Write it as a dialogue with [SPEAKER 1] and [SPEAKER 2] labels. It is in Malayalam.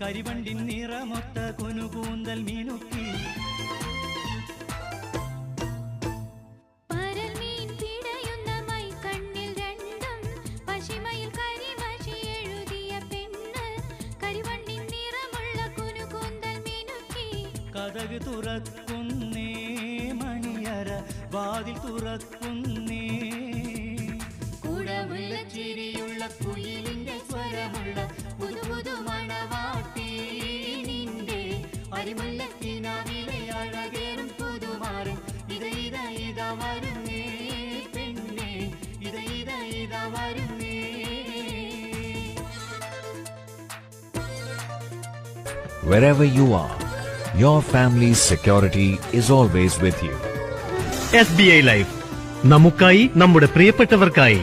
[SPEAKER 1] കരിവണ്ടിൻ നിറമൊത്ത കുനുകൂന്തൽ മിനുക്കി കതക് തുറക്കുന്നേ മണിയറ വാതിൽ തുറക്കുന്നേ കുടമുള്ള ചിരിയുള്ള കുയിലിന്റെ സ്വരമുള്ള പുതു പുതു മണവാട്ടി നിന്റെ അരിമുല്ലക്കിനാവിലെ അഴകേറും പുതുമാറും ഇതാ വരുന്നേ പെണ്ണേ ഇതാ വരുന്നേ.
[SPEAKER 2] Wherever you are, your family's security is always with you.
[SPEAKER 3] SBI Life, നമുക്കായി നമ്മുടെ പ്രിയപ്പെട്ടവർക്കായി.